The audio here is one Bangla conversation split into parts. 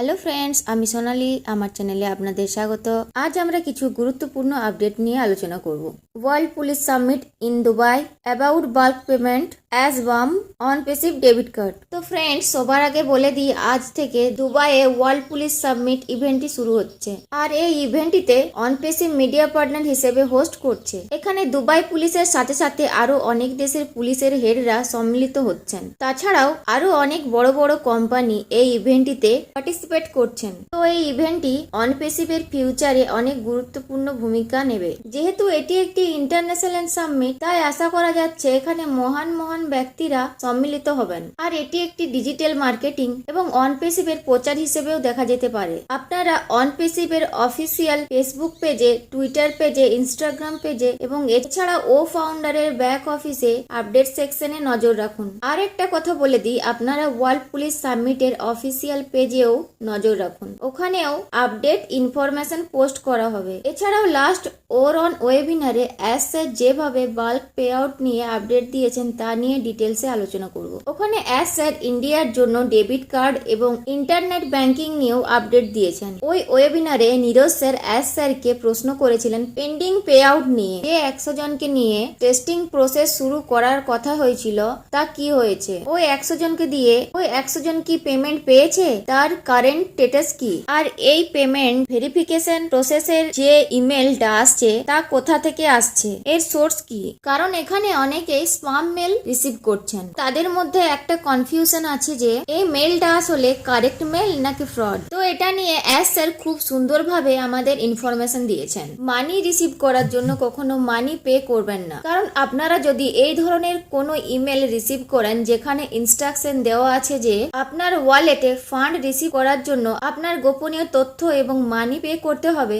হ্যালো ফ্রেন্ডস, আমি সোনালি। আমার চ্যানেলে আপনাদের স্বাগত। আজ আমরা কিছু গুরুত্বপূর্ণ আপডেট নিয়ে আলোচনা করব। World police summit in Dubai, about bulk payment as বাম অন পেসিভ ডেবিট কার্ড। তো ফ্রেন্ডস, সবার আগে বলে দিই, আজ থেকে দুবাইয়ে ওয়ার্ল্ড পুলিশ সামিট ইভেন্টটি শুরু হচ্ছে। আর এই ইভেন্টটিতে অনপেসিভ মিডিয়া পার্টনার হিসেবে হোস্ট করছে। এখানে দুবাই পুলিশের সাথে সাথে আরো অনেক দেশের পুলিশের হেডরা সম্মিলিত হচ্ছেন। তাছাড়াও আরো অনেক বড় বড় কোম্পানি এই ইভেন্টটিতে পার্টিসিপেট করছেন। তো এই ইভেন্টটি অনপেসিভের ফিউচারে অনেক গুরুত্বপূর্ণ ভূমিকা নেবে। যেহেতু এটি একটি ইন্টারন্যাশনাল সামিট, তাই আশা করা যাচ্ছে এখানে মহান ব্যক্তিরা সম্মিলিত হবেন। আর এটি একটি ডিজিটাল মার্কেটিং এবং অনপেসিভের প্রচার হিসেবেও দেখা যেতে পারে। আপনারা অনপেসিভের অফিসিয়াল ফেসবুক পেজে, টুইটার পেজে, ইনস্টাগ্রাম পেজে এবং এছাড়া ফাউন্ডারের ব্যাক অফিসে আপডেট সেকশনে নজর রাখুন। আর একটা কথা বলে দিই, আপনারা ওয়ার্ল্ড পুলিশ সামিটের অফিসিয়াল পেজেও নজর রাখুন। ওখানেও আপডেট ইনফরমেশন পোস্ট করা হবে। এছাড়াও লাস্ট অন ওয়েবিনারে অ্যাজ স্যার যেভাবে বাল্ক পে আউট নিয়ে আপডেট দিয়েছেন তা নিয়ে ডিটেলসে আলোচনা করব। ওখানে অ্যাজ স্যার ইন্ডিয়ার জন্য ডেবিট কার্ড এবং ইন্টারনেট ব্যাংকিং নিয়েও আপডেট দিয়েছেন। ওই ওয়েবিনারে নীরজ স্যার অ্যাজ স্যারকে প্রশ্ন করেছিলেন পেন্ডিং পে আউট নিয়ে। যে 100 জনকে নিয়ে টেস্টিং প্রসেস শুরু করার কথা হয়েছিল, তা কি হয়েছে? ওই 100 জনকে দিয়ে ওই 100 জন কি পেমেন্ট পেয়েছে? তার কারেন্ট স্ট্যাটাস কি? আর এই পেমেন্ট ভেরিফিকেশন প্রসেসের যে ইমেলটা আসছে তা কোথা থেকে আসছে, এর সোর্স কি? কারণ এখানে অনেকেই স্প্যাম মেল রিসিভ করছেন। তাদের মধ্যে একটা কনফিউশন আছে যে এই মেলটা আসলে কারেক্ট মেল নাকি ফ্রড। তো এটা নিয়ে অ্যাজ স্যার খুব সুন্দরভাবে আমাদের ইনফরমেশন দিয়েছেন। মানি রিসিভ করার জন্য কখনো মানি পে করবেন না। কারণ আপনারা যদি এই ধরনের কোনো ইমেল রিসিভ করেন যেখানে ইনস্ট্রাকশন দেওয়া আছে যে আপনার ওয়ালেটে ফান্ড রিসিভ করার জন্য আপনার গোপনীয় তথ্য এবং মানি পে করতে হবে,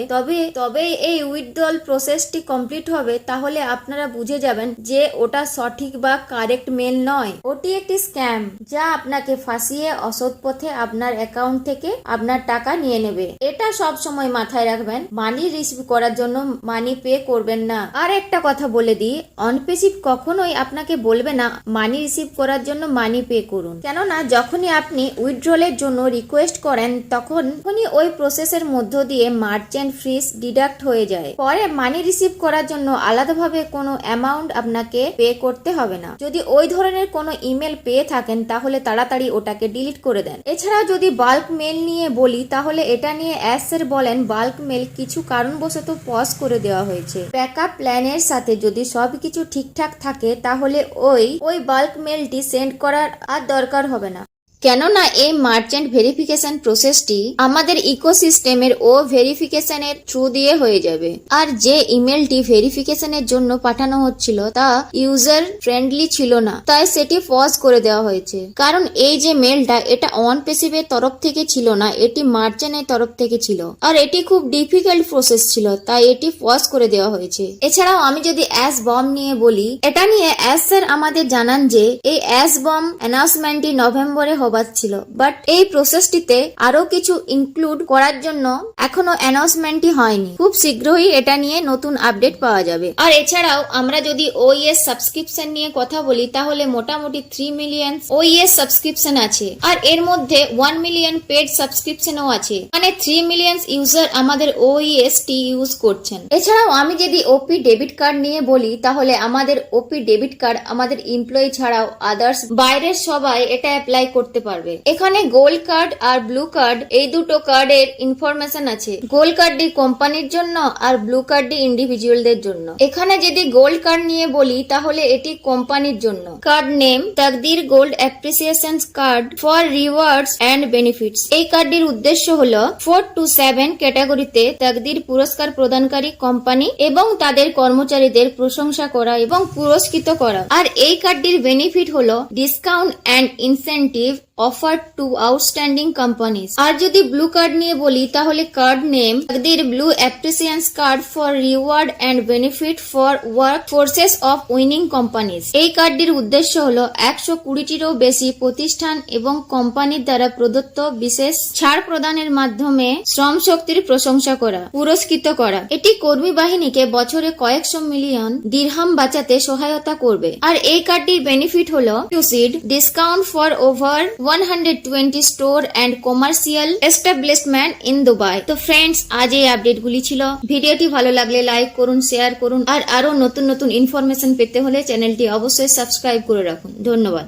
তবে এই উইথড্রল প্রসেসটি কমপ্লিট হবে, তাহলে আপনারা বুঝে যাবেন যে ওটা সঠিক বা কারেক্ট মেল নয়। ওটি একটি স্ক্যাম, যা আপনাকে ফাঁসিয়ে অসৎ পথে আপনার অ্যাকাউন্ট থেকে আপনার টাকা নিয়ে নেবে। এটা সব সময় মাথায় রাখবেন। মানি রিসিভ করার জন্য মানি পে করবেন না। আর একটা কথা বলে দিই, অনপেসিভ কখনোই আপনাকে বলবে না মানি রিসিভ করার জন্য মানি পে করুন। কেননা যখনই আপনি উইথড্রলের জন্য রিকোয়েস্ট করেন তখনই ওই প্রসেসের মধ্য দিয়ে মার্চেন্ট ফিস ডিডাক্ট হয়ে যায়। পরে মানি রিসিভ করার জন্য আলাদাভাবে কোনো অ্যামাউন্ট আপনাকে পে করতে হবে না। যদি ওই ধরনের কোনো ইমেল পেয়ে থাকেন তাহলে তাড়াতাড়ি ওটাকে ডিলিট করে দেন। এছাড়া যদি বাল্ক মেল নিয়ে বলি, তাহলে এটা নিয়ে অ্যাজ স্যার বলেন বাল্ক মেল কিছু কারণবশত পজ করে দেওয়া হয়েছে। ব্যাকআপ প্ল্যানের সাথে যদি সবকিছু ঠিকঠাক থাকে তাহলে ওই বাল্ক মেলটি সেন্ড করার আর দরকার হবে না। কেননা এই মার্চেন্ট ভেরিফিকেশন প্রসেসটি আমাদের ইকোসিস্টেমের ভেরিফিকেশনের থ্রু দিয়ে হয়ে যাবে। আর যে ইমেলটি ভেরিফিকেশনের জন্য পাঠানো হচ্ছিল তা ইউজার ফ্রেন্ডলি ছিল না, তাই সেটি পজ করে দেওয়া হয়েছে। কারণ এই যে মেলটা, এটা অনপেসিভের তরফ থেকে ছিল না, এটি মার্চেন্টের তরফ থেকে ছিল। আর এটি খুব ডিফিকাল্ট প্রসেস ছিল, তাই এটি পজ করে দেওয়া হয়েছে। এছাড়াও আমি যদি অ্যাশ বম নিয়ে বলি, এটা নিয়ে অ্যাশ স্যার আমাদের জানান যে এই অ্যাশ বম অ্যানাউন্সমেন্টটি নভেম্বরে ছিল, বাট এই প্রসেসটিতে আরো কিছু ইনক্লুড করার জন্য এখনো অ্যানাউন্সমেন্টই হয়নি। খুব শীঘ্রই এটা নিয়ে নতুন আপডেট পাওয়া যাবে। আর এছাড়াও আমরা যদি ওইএস সাবস্ক্রিপশন নিয়ে কথা বলি, তাহলে মোটামুটি 3 মিলিয়ন ওইএস সাবস্ক্রিপশন আছে। আর এর মধ্যে 1 মিলিয়ন পেড সাবস্ক্রিপশনও আছে। মানে 3 মিলিয়ন ইউজার আমাদের ওইএস টি ইউজ করছেন। এছাড়াও আমি যদি ওপি ডেবিট কার্ড নিয়ে বলি, তাহলে আমাদের ওপি ডেবিট কার্ড আমাদের এমপ্লয়ি ছাড়াও আদার্স বাইরের সবাই এটা অ্যাপ্লাই করতে পারবে। এখানে গোল্ড কার্ড আর ব্লু কার্ড, এই দুটো কার্ডের ইনফরমেশন আছে। গোল্ড কার্ডটি কোম্পানির জন্য আর ব্লু কার্ডটি ইন্ডিভিজুয়ালদের জন্য। এখানে যদি গোল্ড কার্ড নিয়ে বলি, তাহলে এটি কোম্পানির জন্য। Card name Taqdir gold appreciation card for rewards and benefits. এই কার্ডটির উদ্দেশ্য হলো 4 to 7 ক্যাটাগরিতে তাকদির পুরস্কার প্রদানকারী কোম্পানি এবং তাদের কর্মচারীদের প্রশংসা করা এবং পুরস্কৃত করা। আর এই কার্ডটির বেনিফিট হলো discount and incentive offered to outstanding companies। আর যদি ব্লু কার্ড নিয়ে বলি, তাহলে card name Taqdir blue appreciation card for reward and benefit for work forces of winning companies. এই কার্ডটির উদ্দেশ্য হলো 120টিরও বেশি প্রতিষ্ঠান এবং কোম্পানির দ্বারা প্রদত্ত বিশেষ ছাড় প্রদানের মাধ্যমে শ্রম শক্তির প্রশংসা করা, পুরস্কৃত করা। এটি কর্মী বাহিনীকে বছরে কয়েকশো মিলিয়ন দিরহাম বাঁচাতে সহায়তা করবে। আর এই কার্ডটির বেনিফিট হলো to seed discount for over 120 store and commercial establishment in Dubai. তো ফ্রেন্ডস, আজ এই আপডেটগুলি ছিল। ভিডিওটি ভালো লাগলে লাইক করুন, শেয়ার করুন, আর আরো নতুন নতুন ইনফরমেশন পেতে হলে চ্যানেলটি অবশ্যই সাবস্ক্রাইব করে রাখুন। ধন্যবাদ।